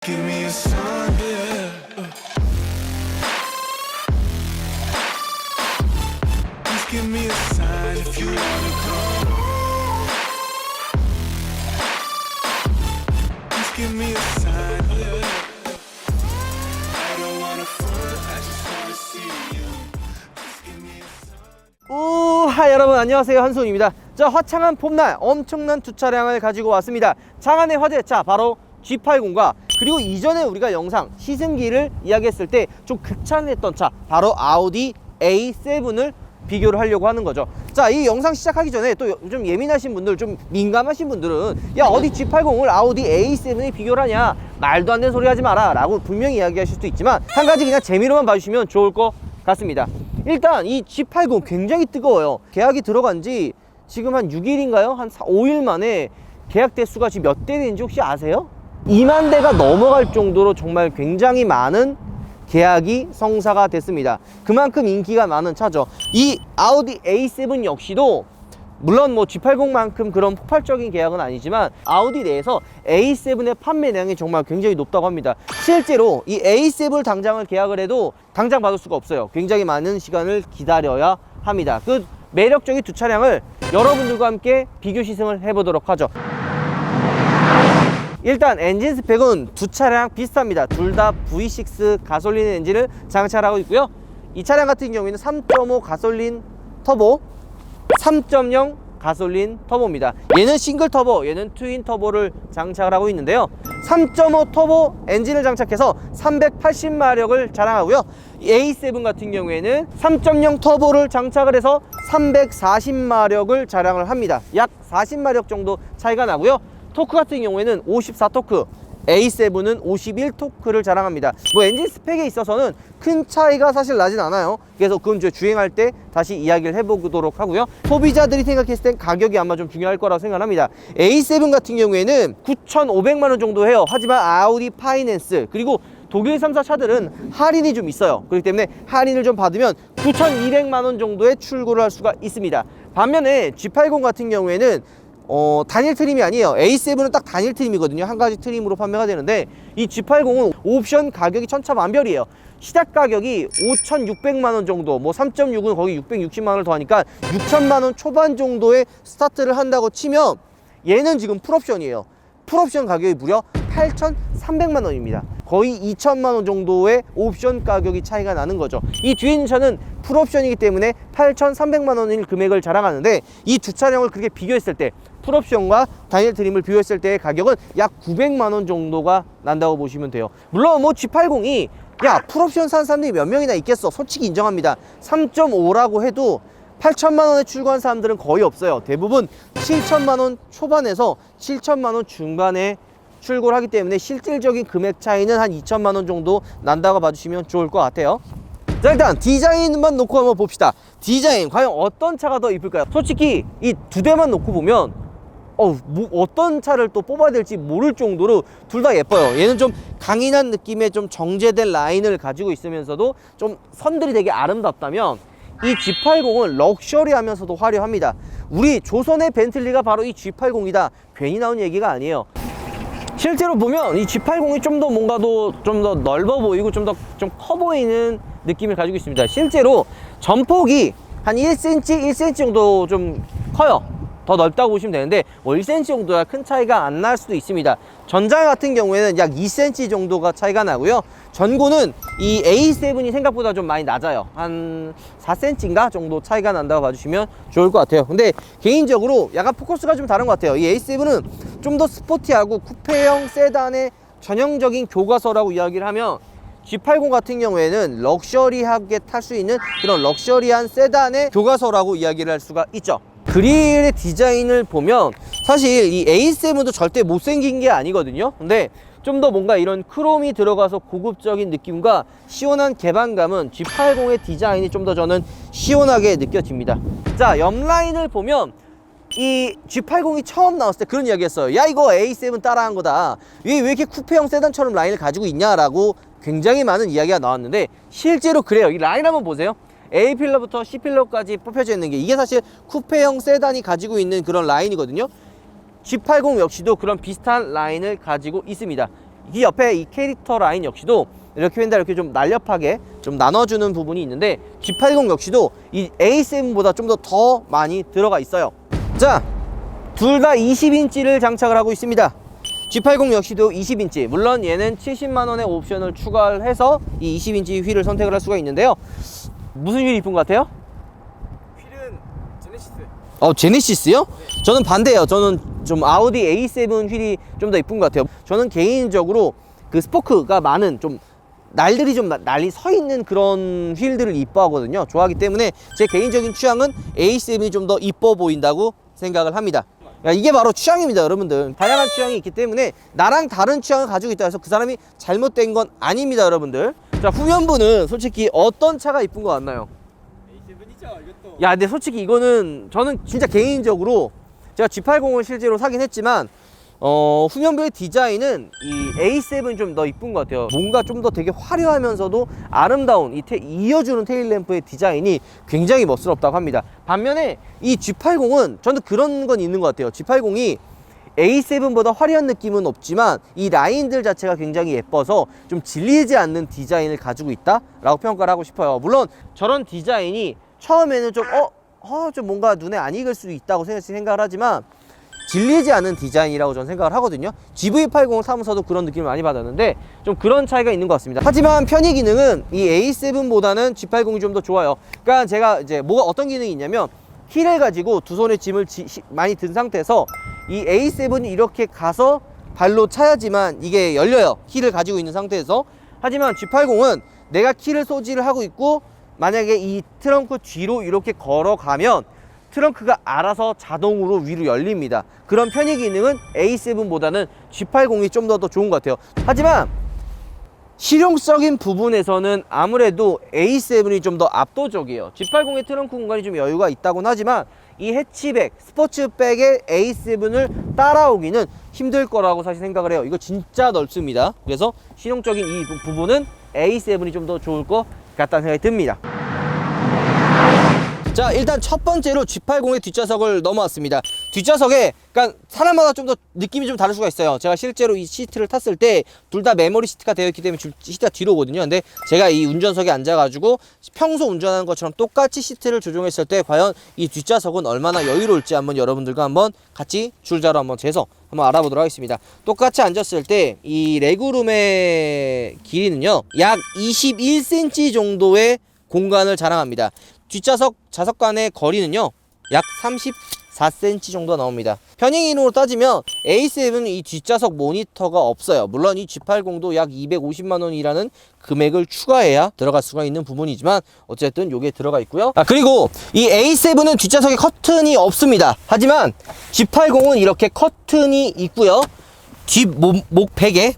Give me a sign, yeah. Please give me a sign if you wanna come. Please give me a sign, yeah. I don't wanna front, I just wanna see you. Please give me a sign. 우하, 여러분 안녕하세요, 한손입니다. 자, 화창한 봄날 엄청난 두 차량을 가지고 왔습니다. 장안의 화제, 자 바로 G80과 그리고 이전에 우리가 영상 시승기를 이야기했을 때 좀 극찬했던 차, 바로 아우디 A7을 비교를 하려고 하는 거죠. 자, 이 영상 시작하기 전에 또 좀 예민하신 분들, 좀 민감하신 분들은 야, 어디 G80을 아우디 A7에 비교를 하냐, 말도 안 되는 소리 하지 마라 라고 분명히 이야기하실 수도 있지만, 한 가지 그냥 재미로만 봐주시면 좋을 것 같습니다. 일단 이 G80 굉장히 뜨거워요. 계약이 들어간 지 지금 한 6일인가요? 한 5일 만에 계약 대수가 지금 몇 대 되는지 혹시 아세요? 2만 대가 넘어갈 정도로 정말 굉장히 많은 계약이 성사가 됐습니다. 그만큼 인기가 많은 차죠. 이 아우디 A7 역시도 물론 뭐 G80만큼 그런 폭발적인 계약은 아니지만 아우디 내에서 A7의 판매량이 정말 굉장히 높다고 합니다. 실제로 이 A7 당장을 계약을 해도 당장 받을 수가 없어요. 굉장히 많은 시간을 기다려야 합니다. 그 매력적인 두 차량을 여러분들과 함께 비교 시승을 해보도록 하죠. 일단 엔진 스펙은 두 차량 비슷합니다. 둘 다 V6 가솔린 엔진을 장착하고 있고요. 이 차량 같은 경우에는 3.5 가솔린 터보, 3.0 가솔린 터보입니다. 얘는 싱글 터보, 얘는 트윈 터보를 장착을 하고 있는데요. 3.5 터보 엔진을 장착해서 380마력을 자랑하고요. A7 같은 경우에는 3.0 터보를 장착을 해서 340마력을 자랑을 합니다. 약 40마력 정도 차이가 나고요. 토크 같은 경우에는 54토크, A7은 51토크를 자랑합니다. 뭐 엔진 스펙에 있어서는 큰 차이가 사실 나진 않아요. 그래서 그건 이제 주행할 때 다시 이야기를 해보도록 하고요. 소비자들이 생각했을 땐 가격이 아마 좀 중요할 거라고 생각합니다. A7 같은 경우에는 9,500만원 정도 해요. 하지만 아우디 파이낸스 그리고 독일 3사 차들은 할인이 좀 있어요. 그렇기 때문에 할인을 좀 받으면 9,200만원 정도에 출고를 할 수가 있습니다. 반면에 G80 같은 경우에는 단일 트림이 아니에요. A7은 딱 단일 트림이거든요. 한 가지 트림으로 판매가 되는데 이 G80은 옵션 가격이 천차만별이에요. 시작 가격이 5,600만원 정도, 뭐 3.6은 거기 660만원을 더하니까 6천만원 초반 정도에 스타트를 한다고 치면 얘는 지금 풀옵션이에요. 풀옵션 가격이 무려 8,300만원입니다. 거의 2천만원 정도의 옵션 가격이 차이가 나는 거죠. 이 뒤에 있는 차는 풀옵션이기 때문에 8,300만원일 금액을 자랑하는데, 이 두 차량을 그렇게 비교했을 때 풀옵션과 단일 트림을 비교했을 때의 가격은 약 900만원 정도가 난다고 보시면 돼요. 물론 뭐 G80이 야, 풀옵션 산 사람들이 몇 명이나 있겠어, 솔직히 인정합니다. 3.5라고 해도 8천만원에 출고한 사람들은 거의 없어요. 대부분 7천만원 초반에서 7천만원 중반에 출고를 하기 때문에 실질적인 금액 차이는 한 2천만원 정도 난다고 봐주시면 좋을 것 같아요. 자, 일단 디자인만 놓고 한번 봅시다. 디자인 과연 어떤 차가 더 이쁠까요? 솔직히 이 두 대만 놓고 보면 어떤 차를 또 뽑아야 될지 모를 정도로 둘 다 예뻐요. 얘는 좀 강인한 느낌의 좀 정제된 라인을 가지고 있으면서도 좀 선들이 되게 아름답다면, 이 G80은 럭셔리하면서도 화려합니다. 우리 조선의 벤틀리가 바로 이 G80이다. 괜히 나온 얘기가 아니에요. 실제로 보면 이 G80이 좀 더 뭔가 좀 더 넓어 보이고 좀 더 커 보이는 느낌을 가지고 있습니다. 실제로 전폭이 한 1cm, 1cm 정도 좀 커요. 더 넓다고 보시면 되는데 뭐 1cm 정도야 큰 차이가 안 날 수도 있습니다. 전장 같은 경우에는 약 2cm 정도가 차이가 나고요. 전고는 이 A7이 생각보다 좀 많이 낮아요. 한 4cm인가 정도 차이가 난다고 봐주시면 좋을 것 같아요. 근데 개인적으로 약간 포커스가 좀 다른 것 같아요. 이 A7은 좀 더 스포티하고 쿠페형 세단의 전형적인 교과서라고 이야기를 하면, G80 같은 경우에는 럭셔리하게 탈 수 있는 그런 럭셔리한 세단의 교과서라고 이야기를 할 수가 있죠. 그릴의 디자인을 보면 사실 이 A7도 절대 못생긴 게 아니거든요. 근데 좀 더 뭔가 이런 크롬이 들어가서 고급적인 느낌과 시원한 개방감은 G80의 디자인이 좀 더 저는 시원하게 느껴집니다. 자, 옆 라인을 보면 이 G80이 처음 나왔을 때 그런 이야기 했어요. 야, 이거 A7 따라한 거다. 왜 이렇게 쿠페형 세단처럼 라인을 가지고 있냐라고 굉장히 많은 이야기가 나왔는데, 실제로 그래요. 이 라인 한번 보세요. A필러부터 C필러까지 뽑혀져 있는 게 이게 사실 쿠페형 세단이 가지고 있는 그런 라인이거든요. G80 역시도 그런 비슷한 라인을 가지고 있습니다. 이 옆에 이 캐릭터 라인 역시도 이렇게 펜다 이렇게 좀 날렵하게 좀 나눠주는 부분이 있는데 G80 역시도 이 A7보다 좀 더 많이 들어가 있어요. 자, 둘 다 20인치를 장착을 하고 있습니다. G80 역시도 20인치, 물론 얘는 70만원의 옵션을 추가를 해서 이 20인치 휠을 선택을 할 수가 있는데요. 무슨 휠이 이쁜 것 같아요? 휠은 제네시스. 제네시스요? 네. 저는 반대예요. 저는 좀 아우디 A7 휠이 좀 더 이쁜 것 같아요. 저는 개인적으로 그 스포크가 많은 좀 날들이 좀 날리 서 있는 그런 휠들을 이뻐하거든요. 좋아하기 때문에 제 개인적인 취향은 A7이 좀 더 이뻐 보인다고 생각을 합니다. 이게 바로 취향입니다, 여러분들. 다양한 취향이 있기 때문에 나랑 다른 취향을 가지고 있다 해서 그 사람이 잘못된 건 아닙니다, 여러분들. 자, 후면부는 솔직히 어떤 차가 이쁜 것 같나요? A7이죠, 이것도. 야, 근데 솔직히 이거는 저는 진짜 개인적으로 제가 G80을 실제로 사긴 했지만 후면부의 디자인은 이 A7이 좀 더 이쁜 것 같아요. 뭔가 좀 더 되게 화려하면서도 아름다운 이어주는 테일램프의 디자인이 굉장히 멋스럽다고 합니다. 반면에 이 G80은 저는 그런 건 있는 것 같아요. G80이 A7보다 화려한 느낌은 없지만 이 라인들 자체가 굉장히 예뻐서 좀 질리지 않는 디자인을 가지고 있다라고 평가를 하고 싶어요. 물론 저런 디자인이 처음에는 좀 좀 뭔가 눈에 안 익을 수도 있다고 생각을 하지만 질리지 않은 디자인이라고 저는 생각을 하거든요. GV80을 사면서도 그런 느낌을 많이 받았는데 좀 그런 차이가 있는 것 같습니다. 하지만 편의 기능은 이 A7보다는 G80이 좀 더 좋아요. 그러니까 제가 이제 뭐가 어떤 기능이 있냐면 힐을 가지고 두 손에 짐을 많이 든 상태에서 이 A7이 이렇게 가서 발로 차야지만 이게 열려요. 힐을 가지고 있는 상태에서. 하지만 G80은 내가 키를 소지를 하고 있고 만약에 이 트렁크 뒤로 이렇게 걸어가면 트렁크가 알아서 자동으로 위로 열립니다. 그런 편의 기능은 A7보다는 G80이 좀 더 좋은 것 같아요. 하지만 실용적인 부분에서는 아무래도 A7이 좀 더 압도적이에요. G80의 트렁크 공간이 좀 여유가 있다곤 하지만 이 해치백, 스포츠백의 A7을 따라오기는 힘들 거라고 사실 생각을 해요. 이거 진짜 넓습니다. 그래서 실용적인 이 부분은 A7이 좀 더 좋을 것 같다는 생각이 듭니다. 자, 일단 첫 번째로 G80의 뒷좌석을 넘어왔습니다. 뒷좌석에 그러니까 사람마다 좀 더 느낌이 좀 다를 수가 있어요. 제가 실제로 이 시트를 탔을 때 둘 다 메모리 시트가 되어 있기 때문에 시트가 뒤로 오거든요. 근데 제가 이 운전석에 앉아가지고 평소 운전하는 것처럼 똑같이 시트를 조종했을 때 과연 이 뒷좌석은 얼마나 여유로울지 한번 여러분들과 한번 같이 줄자로 한번 재서 한번 알아보도록 하겠습니다. 똑같이 앉았을 때 이 레그룸의 길이는요 약 21cm 정도의 공간을 자랑합니다. 뒷좌석 좌석 간의 거리는요 약 34cm 정도 나옵니다. 편의 기능으로 따지면 A7은 이 뒷좌석 모니터가 없어요. 물론 이 G80도 약 250만원이라는 금액을 추가해야 들어갈 수가 있는 부분이지만 어쨌든 요게 들어가 있고요. 그리고 이 A7은 뒷좌석에 커튼이 없습니다. 하지만 G80은 이렇게 커튼이 있고요. 뒷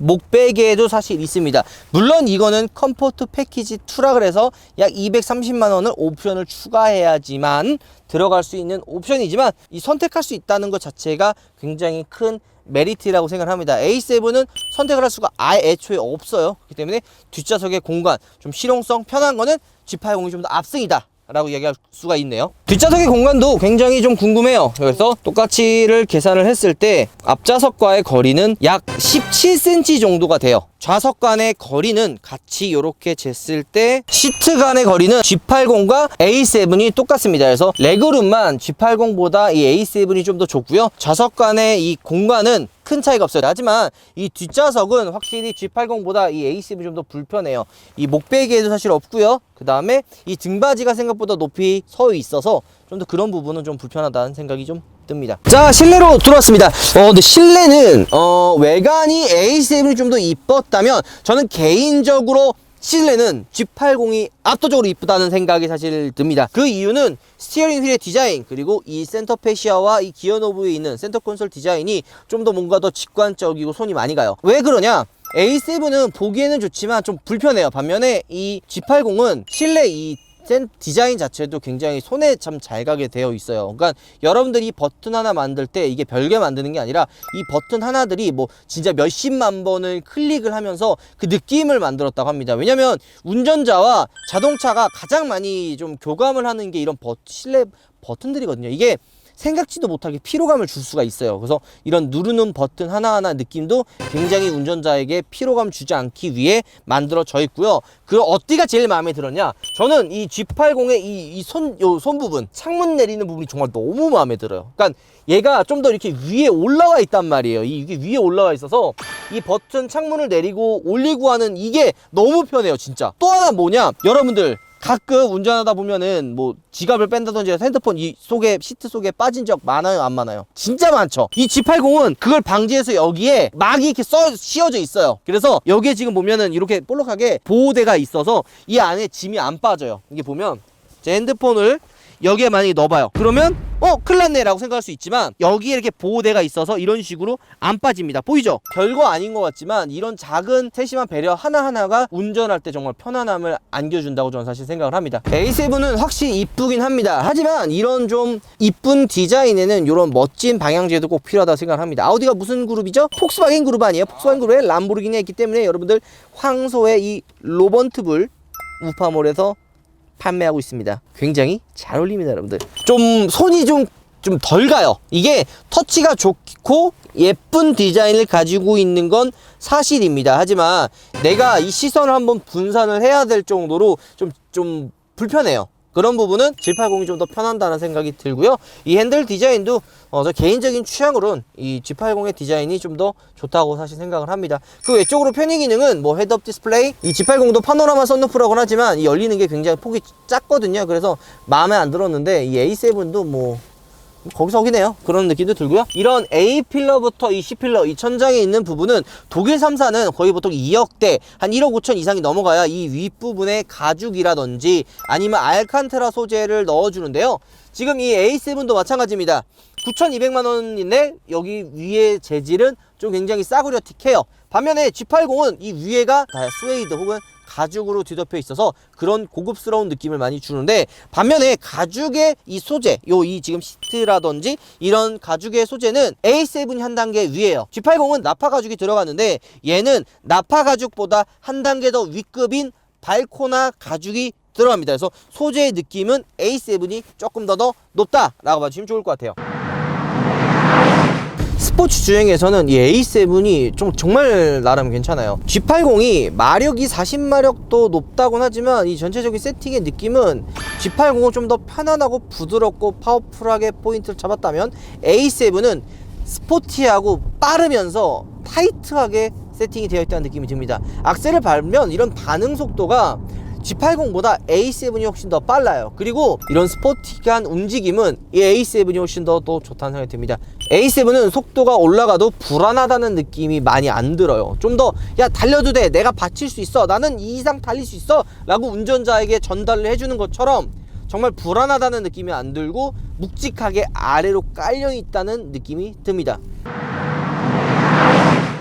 목베개도 사실 있습니다. 물론 이거는 컴포트 패키지 2라 그래서 약 230만원을 옵션을 추가해야지만 들어갈 수 있는 옵션이지만 이 선택할 수 있다는 것 자체가 굉장히 큰 메리트라고 생각합니다. A7은 선택을 할 수가 애초에 없어요. 그렇기 때문에 뒷좌석의 공간, 좀 실용성, 편한 거는 G80이 좀 더 압승이다 라고 이야기할 수가 있네요. 뒷좌석의 공간도 굉장히 좀 궁금해요. 그래서 똑같이를 계산을 했을 때 앞좌석과의 거리는 약 17cm 정도가 돼요. 좌석 간의 거리는 같이 이렇게 쟀을 때 시트 간의 거리는 G80과 A7이 똑같습니다. 그래서 레그룸만 G80보다 이 A7이 좀 더 좁고요. 좌석 간의 이 공간은 큰 차이가 없어요. 하지만 이 뒷좌석은 확실히 G80보다 이 A7이 좀 더 불편해요. 이 목베개도 사실 없고요. 그 다음에 이 등받이가 생각보다 높이 서 있어서 좀 더 그런 부분은 좀 불편하다는 생각이 좀 듭니다. 자, 실내로 들어왔습니다. 근데 실내는 외관이 A7이 좀 더 이뻤다면 저는 개인적으로 실내는 G80이 압도적으로 이쁘다는 생각이 사실 듭니다. 그 이유는 스티어링 휠의 디자인, 그리고 이 센터 페시아와 이 기어 노브에 있는 센터 콘솔 디자인이 좀 더 뭔가 더 직관적이고 손이 많이 가요. 왜 그러냐? A7은 보기에는 좋지만 좀 불편해요. 반면에 이 G80은 실내 이 디자인 자체도 굉장히 손에 참 잘 가게 되어 있어요. 그러니까 여러분들이 버튼 하나 만들 때 이게 별개 만드는 게 아니라 이 버튼 하나들이 뭐 진짜 몇십만 번을 클릭을 하면서 그 느낌을 만들었다고 합니다. 왜냐면 운전자와 자동차가 가장 많이 좀 교감을 하는 게 이런 실내 버튼들이거든요. 이게 생각지도 못하게 피로감을 줄 수가 있어요. 그래서 이런 누르는 버튼 하나하나 느낌도 굉장히 운전자에게 피로감 주지 않기 위해 만들어져 있고요. 그 어디가 제일 마음에 들었냐? 저는 이 G80의 이 손 부분, 창문 내리는 부분이 정말 너무 마음에 들어요. 그러니까 얘가 좀 더 이렇게 위에 올라와 있단 말이에요. 이게 위에 올라와 있어서 이 버튼 창문을 내리고 올리고 하는 이게 너무 편해요, 진짜. 또 하나 뭐냐? 여러분들 가끔 운전하다 보면은 뭐 지갑을 뺀다든지 핸드폰 이 속에 시트 속에 빠진 적 많아요, 안 많아요? 진짜 많죠. 이 G80은 그걸 방지해서 여기에 막이 이렇게 씌워져 있어요. 그래서 여기에 지금 보면은 이렇게 볼록하게 보호대가 있어서 이 안에 짐이 안 빠져요. 이게 보면 제 핸드폰을 여기에 만약에 넣어봐요. 그러면 큰일 났네 라고 생각할 수 있지만 여기에 이렇게 보호대가 있어서 이런 식으로 안 빠집니다. 보이죠? 별거 아닌 것 같지만 이런 작은 세심한 배려 하나하나가 운전할 때 정말 편안함을 안겨준다고 저는 사실 생각을 합니다. A7은 확실히 이쁘긴 합니다. 하지만 이런 좀 이쁜 디자인에는 이런 멋진 방향제도 꼭 필요하다고 생각을 합니다. 아우디가 무슨 그룹이죠? 폭스바겐 그룹 아니에요? 폭스바겐 그룹에 람보르기니가 있기 때문에 여러분들 황소의 이 로번트블 우파몰에서 판매하고 있습니다. 굉장히 잘 어울립니다, 여러분들. 좀 손이 좀 덜 가요. 이게 터치가 좋고 예쁜 디자인을 가지고 있는 건 사실입니다. 하지만 내가 이 시선을 한번 분산을 해야 될 정도로 좀 불편해요. 그런 부분은 G80이 좀 더 편한다는 생각이 들고요. 이 핸들 디자인도 저 개인적인 취향으로는 이 G80의 디자인이 좀 더 좋다고 사실 생각을 합니다. 그 외적으로 편의 기능은 뭐 헤드업 디스플레이, 이 G80도 파노라마 썬루프라고는 하지만 이 열리는 게 굉장히 폭이 작거든요. 그래서 마음에 안 들었는데 이 A7도 뭐 거기서 거기네요. 그런 느낌도 들고요. 이런 A필러부터 이 C필러, 이 천장에 있는 부분은 독일 3사는 거의 보통 2억대, 한 1억 5천 이상이 넘어가야 이 윗부분에 가죽이라든지 아니면 알칸테라 소재를 넣어주는데요. 지금 이 A7도 마찬가지입니다. 9,200만 원인데 여기 위에 재질은 좀 굉장히 싸구려 틱해요. 반면에 G80은 이 위에가 다 스웨이드 혹은 가죽으로 뒤덮여 있어서 그런 고급스러운 느낌을 많이 주는데, 반면에 가죽의 이 소재, 이 지금 시트라든지 이런 가죽의 소재는 A7이 한 단계 위에요. G80은 나파 가죽이 들어가는데 얘는 나파 가죽보다 한 단계 더 윗급인 발코나 가죽이 들어갑니다. 그래서 소재의 느낌은 A7이 조금 더 높다라고 봐주시면 좋을 것 같아요. 스포츠 주행에서는 이 A7이 정말 나름 괜찮아요. G80이 마력이 40마력도 높다곤 하지만 이 전체적인 세팅의 느낌은 G80은 좀 더 편안하고 부드럽고 파워풀하게 포인트를 잡았다면 A7은 스포티하고 빠르면서 타이트하게 세팅이 되어 있다는 느낌이 듭니다. 악셀을 밟으면 이런 반응 속도가 G80보다 A7이 훨씬 더 빨라요. 그리고 이런 스포티한 움직임은 이 A7이 훨씬 더 좋다는 생각이 듭니다. A7은 속도가 올라가도 불안하다는 느낌이 많이 안 들어요. 좀 더 야 달려도 돼, 내가 받칠 수 있어, 나는 이 이상 달릴 수 있어 라고 운전자에게 전달을 해주는 것처럼 정말 불안하다는 느낌이 안 들고 묵직하게 아래로 깔려 있다는 느낌이 듭니다.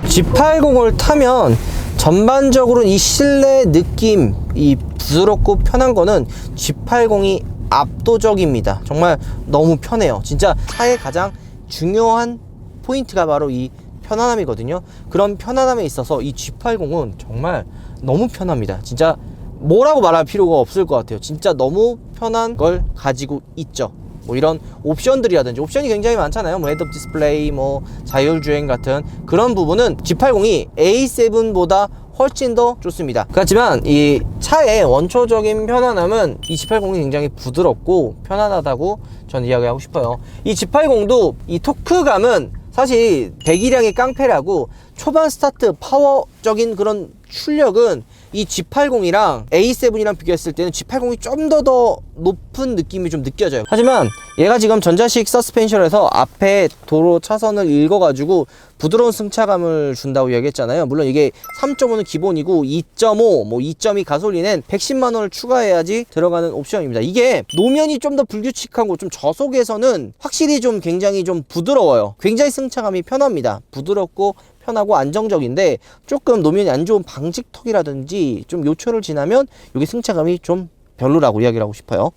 G80을 타면 전반적으로 이 실내 느낌, 이 부드럽고 편한 거는 G80이 압도적입니다. 정말 너무 편해요. 진짜 차의 가장 중요한 포인트가 바로 이 편안함이거든요. 그런 편안함에 있어서 이 G80은 정말 너무 편합니다. 진짜 뭐라고 말할 필요가 없을 것 같아요. 진짜 너무 편한 걸 가지고 있죠. 뭐 이런 옵션들이라든지, 옵션이 굉장히 많잖아요. 뭐 헤드업 디스플레이, 뭐 자율주행 같은 그런 부분은 G80이 A7보다 훨씬 더 좋습니다. 그렇지만 이 차의 원초적인 편안함은 이 G80이 굉장히 부드럽고 편안하다고 저는 이야기하고 싶어요. 이 G80도 이 토크감은 사실 배기량이 깡패라고 초반 스타트 파워적인 그런 출력은 이 G80이랑 A7이랑 비교했을 때는 G80이 좀 더 높은 느낌이 좀 느껴져요. 하지만 얘가 지금 전자식 서스펜션에서 앞에 도로 차선을 읽어가지고 부드러운 승차감을 준다고 이야기했잖아요. 물론 이게 3.5는 기본이고 2.5, 뭐 2.2 가솔린엔 110만 원을 추가해야지 들어가는 옵션입니다. 이게 노면이 좀 더 불규칙하고 좀 저속에서는 확실히 좀 굉장히 좀 부드러워요. 굉장히 승차감이 편합니다. 부드럽고 편하고 안정적인데 조금 노면이 안 좋은 방직턱이라든지 좀 요철을 지나면 이게 승차감이 좀 별로라고 이야기를 하고 싶어요.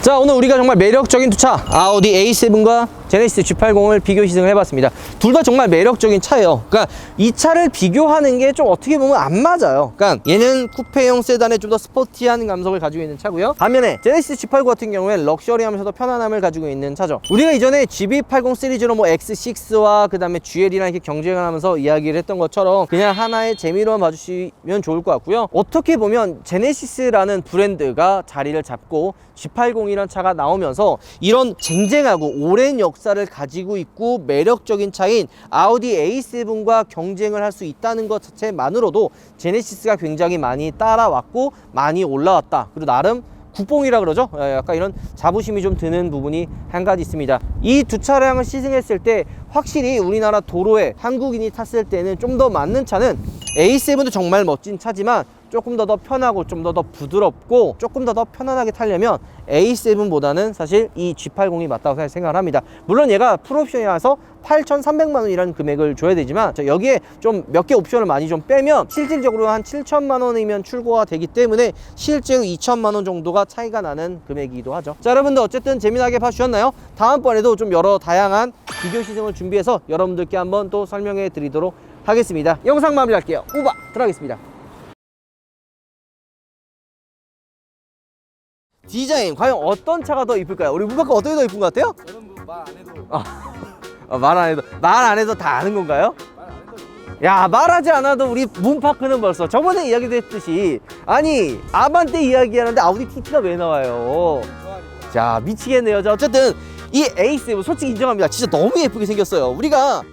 자, 오늘 우리가 정말 매력적인 두 차, 아우디 A7과 제네시스 G80을 비교 시승을 해봤습니다. 둘 다 정말 매력적인 차예요. 그러니까 이 차를 비교하는 게 좀 어떻게 보면 안 맞아요. 그러니까 얘는 쿠페형 세단에 좀 더 스포티한 감성을 가지고 있는 차고요. 반면에 제네시스 G80 같은 경우에 럭셔리하면서도 편안함을 가지고 있는 차죠. 우리가 이전에 GB80 시리즈로 뭐 X6와 그 다음에 GL이랑 이렇게 경쟁을 하면서 이야기를 했던 것처럼 그냥 하나의 재미로만 봐주시면 좋을 것 같고요. 어떻게 보면 제네시스라는 브랜드가 자리를 잡고 G80이라는 차가 나오면서 이런 쟁쟁하고 오랜 역사를 가지고 있고 매력적인 차인 아우디 A7과 경쟁을 할 수 있다는 것 자체만으로도 제네시스가 굉장히 많이 따라왔고 많이 올라왔다. 그리고 나름 국뽕이라 그러죠. 약간 이런 자부심이 좀 드는 부분이 한 가지 있습니다. 이 두 차량을 시승했을 때 확실히 우리나라 도로에 한국인이 탔을 때는 좀 더 맞는 차는 A7도 정말 멋진 차지만 조금 더 편하고 좀 더 부드럽고 조금 더 편안하게 타려면 A7보다는 사실 이 G80이 맞다고 생각을 합니다. 물론 얘가 풀옵션이라서 8,300만 원이라는 금액을 줘야 되지만 여기에 좀 몇 개 옵션을 많이 좀 빼면 실질적으로 한 7천만 원이면 출고가 되기 때문에 실제로 2천만 원 정도가 차이가 나는 금액이기도 하죠. 자, 여러분들 어쨌든 재미나게 봐주셨나요? 다음번에도 좀 여러 다양한 비교 시승을 준비해서 여러분들께 한번 또 설명해 드리도록 하겠습니다. 영상 마무리할게요. 우바 들어가겠습니다. 디자인 과연 어떤 차가 더 이쁠까요? 우리 무바카 어떤 게 더 이쁜 것 같아요? 저는 뭐 말 안 해도 말 안 해도 다 아는 건가요? 말 안 해도 야, 말하지 않아도 우리 문파크는 벌써 저번에 이야기도 했듯이 아니 아반떼 이야기하는데 아우디 TT가 왜 나와요? 좋아하니까. 자, 미치겠네요. 자, 어쨌든 이 A7 솔직히 인정합니다. 진짜 너무 예쁘게 생겼어요. 우리가